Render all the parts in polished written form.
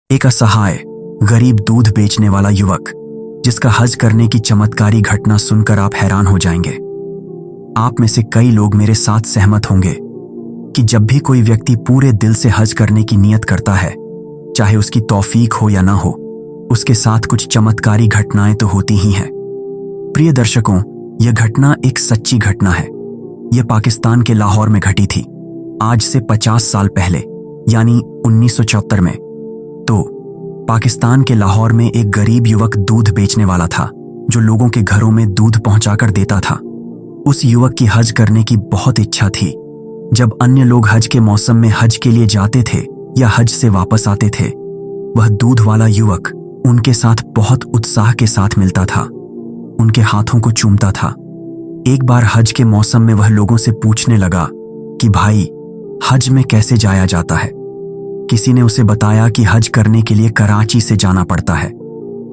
एक असहाय गरीब दूध बेचने वाला युवक जिसका हज करने की चमत्कारी घटना सुनकर आप हैरान हो जाएंगे। आप में से कई लोग मेरे साथ सहमत होंगे कि जब भी कोई व्यक्ति पूरे दिल से हज करने की नियत करता है, चाहे उसकी तौफीक हो या ना हो, उसके साथ कुछ चमत्कारी घटनाएं तो होती ही हैं। प्रिय दर्शकों, यह घटना एक सच्ची घटना है। यह पाकिस्तान के लाहौर में घटी थी, आज से 50 साल पहले, यानी 1974 में। तो पाकिस्तान के लाहौर में एक गरीब युवक दूध बेचने वाला था, जो लोगों के घरों में दूध पहुंचाकर देता था। उस युवक की हज करने की बहुत इच्छा थी। जब अन्य लोग हज के मौसम में हज के लिए जाते थे या हज से वापस आते थे, वह दूध वाला युवक उनके साथ बहुत उत्साह के साथ मिलता था, उनके हाथों को चूमता था। एक बार हज के मौसम में वह लोगों से पूछने लगा कि भाई, हज में कैसे जाया जाता है। किसी ने उसे बताया कि हज करने के लिए कराची से जाना पड़ता है।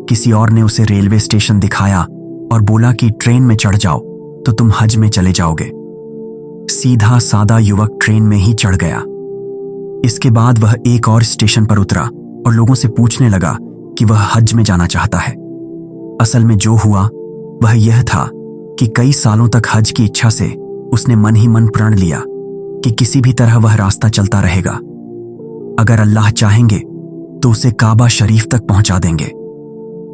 किसी और ने उसे रेलवे स्टेशन दिखाया और बोला कि ट्रेन में चढ़ जाओ तो तुम हज में चले जाओगे। सीधा सादा युवक ट्रेन में ही चढ़ गया। इसके बाद वह एक और स्टेशन पर उतरा और लोगों से पूछने लगा कि वह हज में जाना चाहता है। असल में जो हुआ वह यह था कि कई सालों तक हज की इच्छा से उसने मन ही मन प्रण लिया कि किसी भी तरह वह रास्ता चलता रहेगा। अगर अल्लाह चाहेंगे तो उसे काबा शरीफ तक पहुंचा देंगे।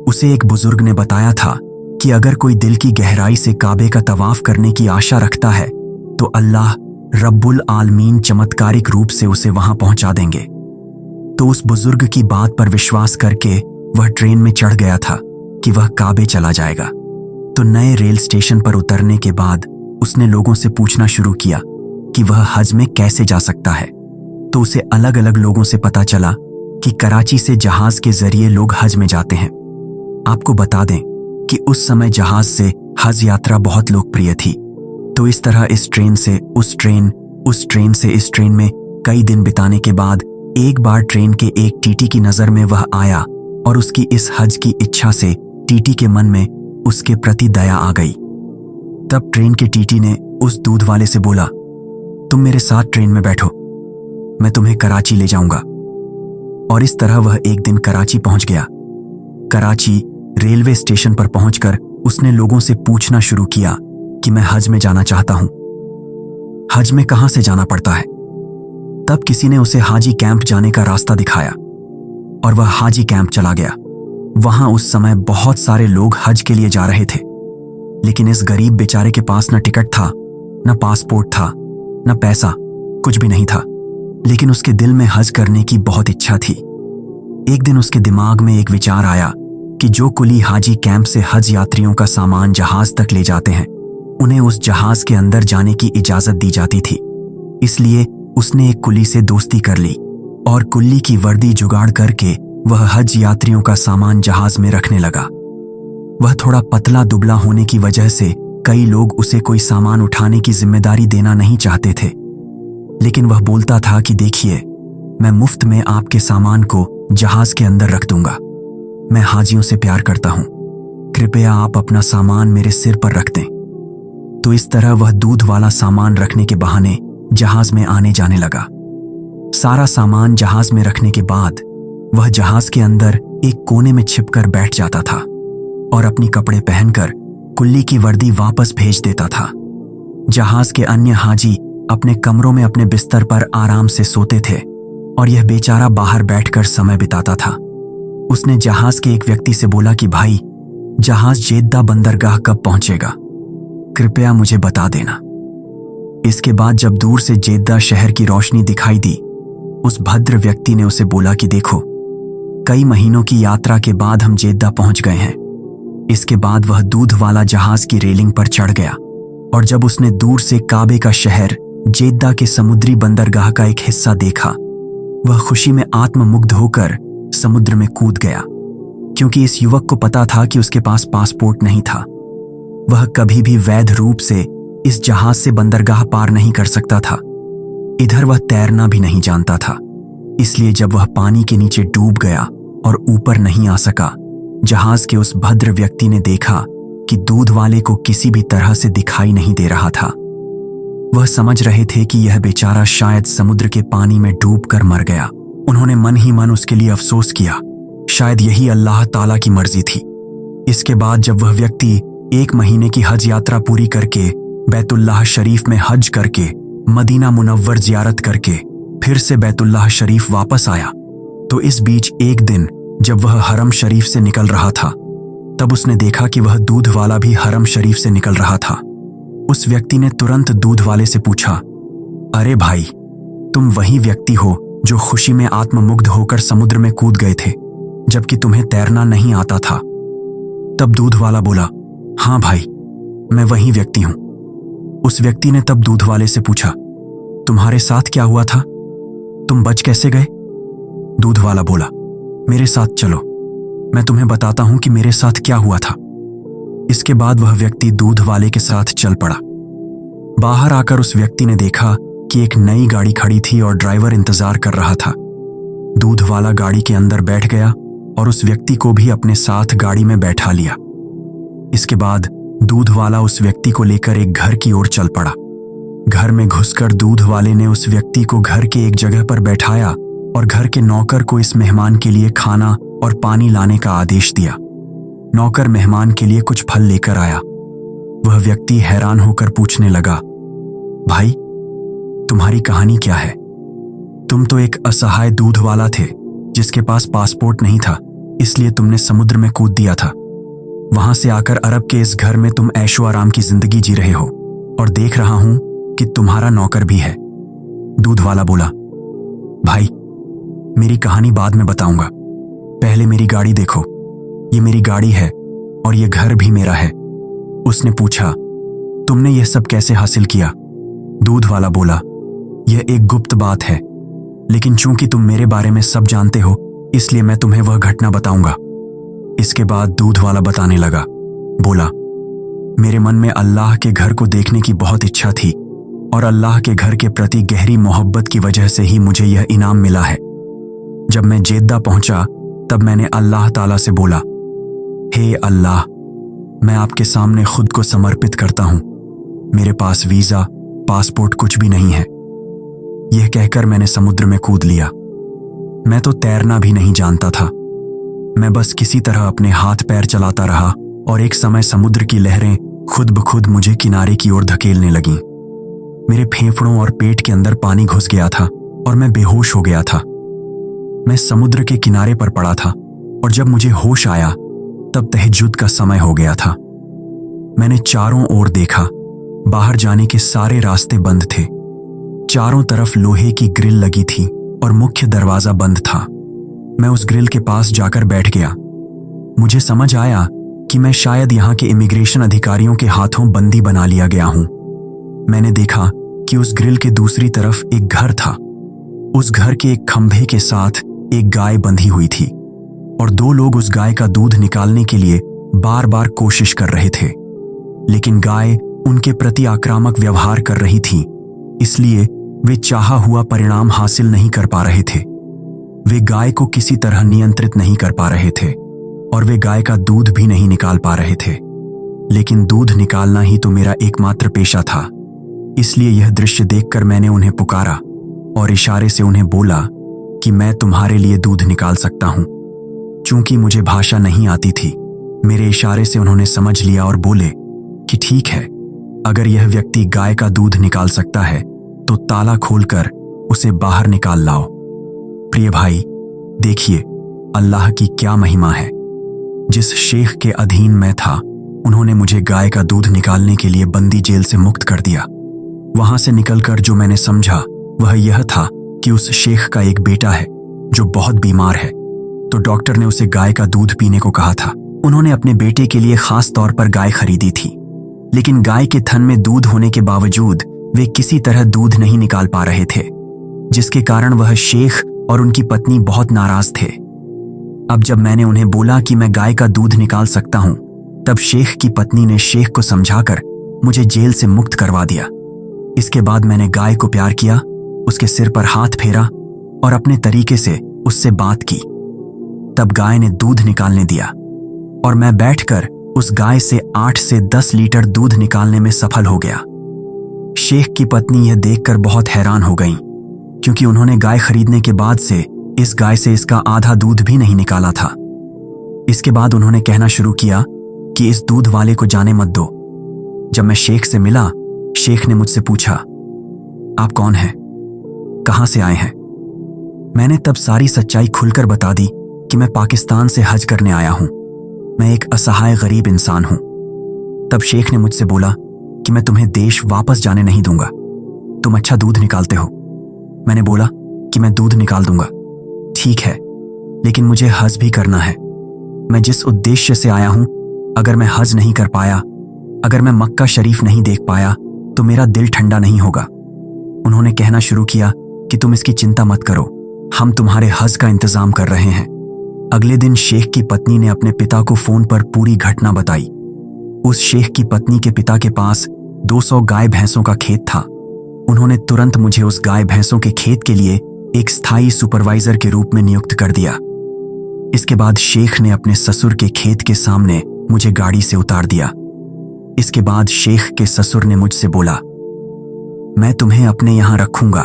उसे एक बुजुर्ग ने बताया था कि अगर कोई दिल की गहराई से काबे का तवाफ करने की आशा रखता है तो अल्लाह रब्बुल आलमीन चमत्कारिक रूप से उसे वहां पहुंचा देंगे। तो उस बुजुर्ग की बात पर विश्वास करके वह ट्रेन में चढ़ गया था कि वह काबे चला जाएगा। तो नए रेल स्टेशन पर उतरने के बाद उसने लोगों से पूछना शुरू किया कि वह हज में कैसे जा सकता है। तो उसे अलग अलग लोगों से पता चला कि कराची से जहाज के जरिए लोग हज में जाते हैं। आपको बता दें कि उस समय जहाज से हज यात्रा बहुत लोकप्रिय थी। तो इस तरह इस ट्रेन से उस ट्रेन, उस ट्रेन से इस ट्रेन में कई दिन बिताने के बाद एक बार ट्रेन के एक टीटी की नजर में वह आया और उसकी इस हज की इच्छा से टीटी के मन में उसके प्रति दया आ गई। तब ट्रेन के टीटी ने उस दूध वाले से बोला, तुम मेरे साथ ट्रेन में बैठो, मैं तुम्हें कराची ले जाऊंगा। और इस तरह वह एक दिन कराची पहुंच गया। कराची रेलवे स्टेशन पर पहुंचकर उसने लोगों से पूछना शुरू किया कि मैं हज में जाना चाहता हूं, हज में कहां से जाना पड़ता है। तब किसी ने उसे हाजी कैंप जाने का रास्ता दिखाया और वह हाजी कैंप चला गया। वहां उस समय बहुत सारे लोग हज के लिए जा रहे थे, लेकिन इस गरीब बेचारे के पास न टिकट था, न पासपोर्ट था, न पैसा, कुछ भी नहीं था। लेकिन उसके दिल में हज करने की बहुत इच्छा थी। एक दिन उसके दिमाग में एक विचार आया कि जो कुली हाजी कैंप से हज यात्रियों का सामान जहाज तक ले जाते हैं, उन्हें उस जहाज के अंदर जाने की इजाजत दी जाती थी। इसलिए उसने एक कुली से दोस्ती कर ली और कुल्ली की वर्दी जुगाड़ करके वह हज यात्रियों का सामान जहाज में रखने लगा। वह थोड़ा पतला दुबला होने की वजह से कई लोग उसे कोई सामान उठाने की जिम्मेदारी देना नहीं चाहते थे, लेकिन वह बोलता था कि देखिए, मैं मुफ्त में आपके सामान को जहाज के अंदर रख दूंगा। मैं हाजियों से प्यार करता हूं, कृपया आप अपना सामान मेरे सिर पर रख दें। तो इस तरह वह दूध वाला सामान रखने के बहाने जहाज में आने जाने लगा। सारा सामान जहाज में रखने के बाद वह जहाज के अंदर एक कोने में छिपकर बैठ जाता था और अपनी कपड़े पहनकर कुल्ली की वर्दी वापस भेज देता था। जहाज के अन्य हाजी अपने कमरों में अपने बिस्तर पर आराम से सोते थे और यह बेचारा बाहर बैठकर समय बिताता था। उसने जहाज के एक व्यक्ति से बोला कि भाई, जहाज जेद्दा बंदरगाह कब पहुंचेगा, कृपया मुझे बता देना। इसके बाद जब दूर से जेद्दा शहर की रोशनी दिखाई दी, उस भद्र व्यक्ति ने उसे बोला कि देखो, कई महीनों की यात्रा के बाद हम जेद्दा पहुंच गए हैं। इसके बाद वह दूध वाला जहाज की रेलिंग पर चढ़ गया और जब उसने दूर से काबे का शहर जेद्दा के समुद्री बंदरगाह का एक हिस्सा देखा, वह खुशी में आत्ममुग्ध होकर समुद्र में कूद गया, क्योंकि इस युवक को पता था कि उसके पास पासपोर्ट नहीं था। वह कभी भी वैध रूप से इस जहाज से बंदरगाह पार नहीं कर सकता था। इधर वह तैरना भी नहीं जानता था। इसलिए जब वह पानी के नीचे डूब गया और ऊपर नहीं आ सका, जहाज के उस भद्र व्यक्ति ने देखा कि दूध वाले को किसी भी तरह से दिखाई नहीं दे रहा था। वह समझ रहे थे कि यह बेचारा शायद समुद्र के पानी में डूबकर मर गया। उन्होंने मन ही मन उसके लिए अफसोस किया। शायद यही अल्लाह ताला की मर्जी थी। इसके बाद जब वह व्यक्ति 1 महीने की हज यात्रा पूरी करके बैतुल्लाह शरीफ में हज करके मदीना मुनव्वर जियारत करके फिर से बैतुल्लाह शरीफ वापस आया, तो इस बीच एक दिन जब वह हरम शरीफ से निकल रहा था, तब उसने देखा कि वह दूध वाला भी हरम शरीफ से निकल रहा था। उस व्यक्ति ने तुरंत दूध वाले से पूछा, अरे भाई, तुम वही व्यक्ति हो जो खुशी में आत्ममुग्ध होकर समुद्र में कूद गए थे जबकि तुम्हें तैरना नहीं आता था। तब दूध वाला बोला, हाँ भाई, मैं वही व्यक्ति हूं। उस व्यक्ति ने तब दूध वाले से पूछा, तुम्हारे साथ क्या हुआ था? तुम बच कैसे गए? दूध वाला बोला, मेरे साथ चलो, मैं तुम्हें बताता हूं कि मेरे साथ क्या हुआ था। इसके बाद वह व्यक्ति दूध वाले के साथ चल पड़ा। बाहर आकर उस व्यक्ति ने देखा कि एक नई गाड़ी खड़ी थी और ड्राइवर इंतजार कर रहा था। दूध वाला गाड़ी के अंदर बैठ गया और उस व्यक्ति को भी अपने साथ गाड़ी में बैठा लिया। इसके बाद दूध वाला उस व्यक्ति को लेकर एक घर की ओर चल पड़ा। घर में घुसकर दूध वाले ने उस व्यक्ति को घर के एक जगह पर बैठाया और घर के नौकर को इस मेहमान के लिए खाना और पानी लाने का आदेश दिया। नौकर मेहमान के लिए कुछ फल लेकर आया। वह व्यक्ति हैरान होकर पूछने लगा, भाई, तुम्हारी कहानी क्या है? तुम तो एक असहाय दूध वाला थे जिसके पास पासपोर्ट नहीं था, इसलिए तुमने समुद्र में कूद दिया था। वहां से आकर अरब के इस घर में तुम ऐशो आराम की जिंदगी जी रहे हो और देख रहा हूं कि तुम्हारा नौकर भी है। दूध वाला बोला, भाई, मेरी कहानी बाद में बताऊंगा, पहले मेरी गाड़ी देखो, ये मेरी गाड़ी है और ये घर भी मेरा है। उसने पूछा, तुमने यह सब कैसे हासिल किया? दूध वाला बोला, यह एक गुप्त बात है, लेकिन चूंकि तुम मेरे बारे में सब जानते हो, इसलिए मैं तुम्हें वह घटना बताऊंगा। इसके बाद दूध वाला बताने लगा, बोला, मेरे मन में अल्लाह के घर को देखने की बहुत इच्छा थी और अल्लाह के घर के प्रति गहरी मोहब्बत की वजह से ही मुझे यह इनाम मिला है। जब मैं जेद्दा पहुंचा तब मैंने अल्लाह ताला से बोला, हे अल्लाह, मैं आपके सामने खुद को समर्पित करता हूं। मेरे पास वीजा, पासपोर्ट कुछ भी नहीं है। यह कहकर मैंने समुद्र में कूद लिया। मैं तो तैरना भी नहीं जानता था। मैं बस किसी तरह अपने हाथ पैर चलाता रहा और एक समय समुद्र की लहरें खुद ब खुद मुझे किनारे की ओर धकेलने लगीं। मेरे फेफड़ों और पेट के अंदर पानी घुस गया था और मैं बेहोश हो गया था। मैं समुद्र के किनारे पर पड़ा था और जब मुझे होश आया तब तहज्जुद का समय हो गया था। मैंने चारों ओर देखा, बाहर जाने के सारे रास्ते बंद थे। चारों तरफ लोहे की ग्रिल लगी थी और मुख्य दरवाजा बंद था। मैं उस ग्रिल के पास जाकर बैठ गया। मुझे समझ आया कि मैं शायद यहाँ के इमिग्रेशन अधिकारियों के हाथों बंदी बना लिया गया हूं। मैंने देखा कि उस ग्रिल के दूसरी तरफ एक घर था। उस घर के एक खंभे के साथ एक गाय बंधी हुई थी और 2 लोग उस गाय का दूध निकालने के लिए बार बार कोशिश कर रहे थे, लेकिन गाय उनके प्रति आक्रामक व्यवहार कर रही थी, इसलिए वे चाहा हुआ परिणाम हासिल नहीं कर पा रहे थे। वे गाय को किसी तरह नियंत्रित नहीं कर पा रहे थे और वे गाय का दूध भी नहीं निकाल पा रहे थे। लेकिन दूध निकालना ही तो मेरा एकमात्र पेशा था, इसलिए यह दृश्य देखकर मैंने उन्हें पुकारा और इशारे से उन्हें बोला कि मैं तुम्हारे लिए दूध निकाल सकता हूं। चूंकि मुझे भाषा नहीं आती थी, मेरे इशारे से उन्होंने समझ लिया और बोले कि ठीक है, अगर यह व्यक्ति गाय का दूध निकाल सकता है तो ताला खोलकर उसे बाहर निकाल लाओ। प्रिय भाई, देखिए अल्लाह की क्या महिमा है। जिस शेख के अधीन मैं था, उन्होंने मुझे गाय का दूध निकालने के लिए बंदी जेल से मुक्त कर दिया। वहां से निकलकर जो मैंने समझा वह यह था कि उस शेख का एक बेटा है जो बहुत बीमार है, तो डॉक्टर ने उसे गाय का दूध पीने को कहा था। उन्होंने अपने बेटे के लिए खास तौर पर गाय खरीदी थी, लेकिन गाय के थन में दूध होने के बावजूद वे किसी तरह दूध नहीं निकाल पा रहे थे, जिसके कारण वह शेख और उनकी पत्नी बहुत नाराज थे। अब जब मैंने उन्हें बोला कि मैं गाय का दूध निकाल सकता हूं, तब शेख की पत्नी ने शेख को समझाकर मुझे जेल से मुक्त करवा दिया। इसके बाद मैंने गाय को प्यार किया, उसके सिर पर हाथ फेरा और अपने तरीके से उससे बात की। तब गाय ने दूध निकालने दिया और मैं बैठकर उस गाय से 8 से 10 लीटर दूध निकालने में सफल हो गया। शेख की पत्नी यह देखकर बहुत हैरान हो गई, क्योंकि उन्होंने गाय खरीदने के बाद से इस गाय से इसका आधा दूध भी नहीं निकाला था। इसके बाद उन्होंने कहना शुरू किया कि इस दूध वाले को जाने मत दो। जब मैं शेख से मिला, शेख ने मुझसे पूछा, आप कौन हैं, कहां से आए हैं? मैंने तब सारी सच्चाई खुलकर बता दी कि मैं पाकिस्तान से हज करने आया हूं। मैं एक असहाय गरीब इंसान हूं। तब शेख ने मुझसे बोला कि मैं तुम्हें देश वापस जाने नहीं दूंगा, तुम अच्छा दूध निकालते हो। मैंने बोला कि मैं दूध निकाल दूंगा, ठीक है, लेकिन मुझे हज भी करना है। मैं जिस उद्देश्य से आया हूं, अगर मैं हज नहीं कर पाया, अगर मैं मक्का शरीफ नहीं देख पाया, तो मेरा दिल ठंडा नहीं होगा। उन्होंने कहना शुरू किया कि तुम इसकी चिंता मत करो, हम तुम्हारे हज का इंतजाम कर रहे हैं। अगले दिन शेख की पत्नी ने अपने पिता को फोन पर पूरी घटना बताई। उस शेख की पत्नी के पिता के पास 200 गाय भैंसों का खेत था। उन्होंने तुरंत मुझे उस गाय भैंसों के खेत के लिए एक स्थायी सुपरवाइजर के रूप में नियुक्त कर दिया। इसके बाद शेख ने अपने ससुर के खेत के सामने मुझे गाड़ी से उतार दिया। इसके बाद शेख के ससुर ने मुझसे बोला, मैं तुम्हें अपने यहां रखूंगा,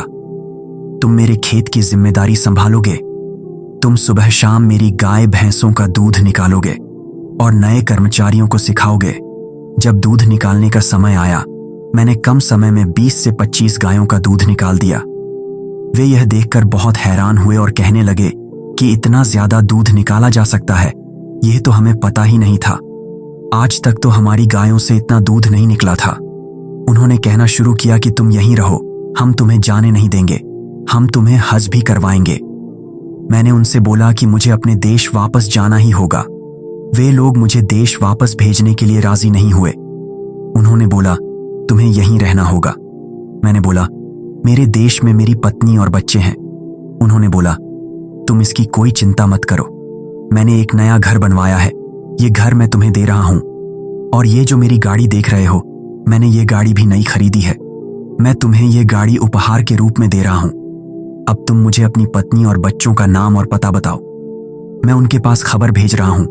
तुम मेरे खेत की जिम्मेदारी संभालोगे, तुम सुबह शाम मेरी गाय भैंसों का दूध निकालोगे और नए कर्मचारियों को सिखाओगे। जब दूध निकालने का समय आया, मैंने कम समय में 20 से 25 गायों का दूध निकाल दिया। वे यह देखकर बहुत हैरान हुए और कहने लगे कि इतना ज्यादा दूध निकाला जा सकता है, यह तो हमें पता ही नहीं था। आज तक तो हमारी गायों से इतना दूध नहीं निकला था। उन्होंने कहना शुरू किया कि तुम यहीं रहो, हम तुम्हें जाने नहीं देंगे, हम तुम्हें हज भी करवाएंगे। मैंने उनसे बोला कि मुझे अपने देश वापस जाना ही होगा। वे लोग मुझे देश वापस भेजने के लिए राजी नहीं हुए। उन्होंने बोला, तुम्हें यहीं रहना होगा। मैंने बोला, मेरे देश में मेरी पत्नी और बच्चे हैं। उन्होंने बोला, तुम इसकी कोई चिंता मत करो, मैंने एक नया घर बनवाया है, ये घर मैं तुम्हें दे रहा हूं। और ये जो मेरी गाड़ी देख रहे हो, मैंने ये गाड़ी भी नई खरीदी है, मैं तुम्हें ये गाड़ी उपहार के रूप में दे रहा हूं। अब तुम मुझे अपनी पत्नी और बच्चों का नाम और पता बताओ, मैं उनके पास खबर भेज रहा हूं।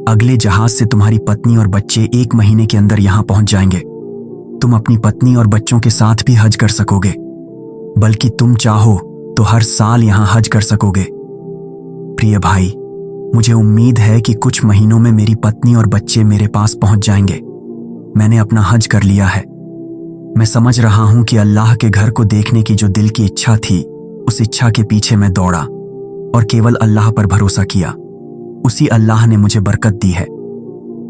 अगले जहाज से तुम्हारी पत्नी और बच्चे 1 महीने के अंदर यहां पहुंच जाएंगे। तुम अपनी पत्नी और बच्चों के साथ भी हज कर सकोगे, बल्कि तुम चाहो तो हर साल यहां हज कर सकोगे। प्रिय भाई, मुझे उम्मीद है कि कुछ महीनों में मेरी पत्नी और बच्चे मेरे पास पहुंच जाएंगे। मैंने अपना हज कर लिया है। मैं समझ रहा हूं कि अल्लाह के घर को देखने की जो दिल की इच्छा थी, उस इच्छा के पीछे मैं दौड़ा और केवल अल्लाह पर भरोसा किया। उसी अल्लाह ने मुझे बरकत दी है।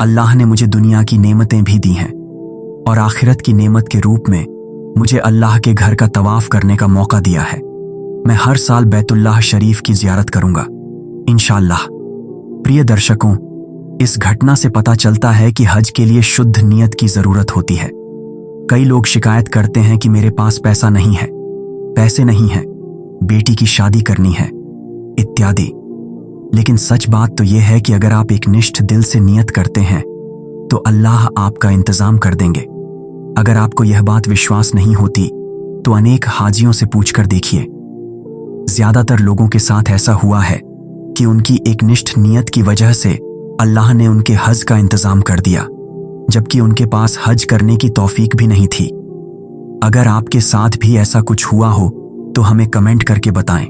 अल्लाह ने मुझे दुनिया की नेमतें भी दी हैं और आखिरत की नेमत के रूप में मुझे अल्लाह के घर का तवाफ करने का मौका दिया है। मैं हर साल बैतुल्लाह शरीफ की जियारत करूंगा, इंशाअल्लाह। प्रिय दर्शकों, इस घटना से पता चलता है कि हज के लिए शुद्ध नियत की जरूरत होती है। कई लोग शिकायत करते हैं कि मेरे पास पैसा नहीं है, पैसे नहीं हैं, बेटी की शादी करनी है, इत्यादि। लेकिन सच बात तो यह है कि अगर आप एक निष्ठ दिल से नियत करते हैं तो अल्लाह आपका इंतजाम कर देंगे। अगर आपको यह बात विश्वास नहीं होती तो अनेक हाजियों से पूछकर देखिए। ज्यादातर लोगों के साथ ऐसा हुआ है कि उनकी एक निष्ठ नियत की वजह से अल्लाह ने उनके हज का इंतजाम कर दिया, जबकि उनके पास हज करने की तौफीक भी नहीं थी। अगर आपके साथ भी ऐसा कुछ हुआ हो तो हमें कमेंट करके बताएं।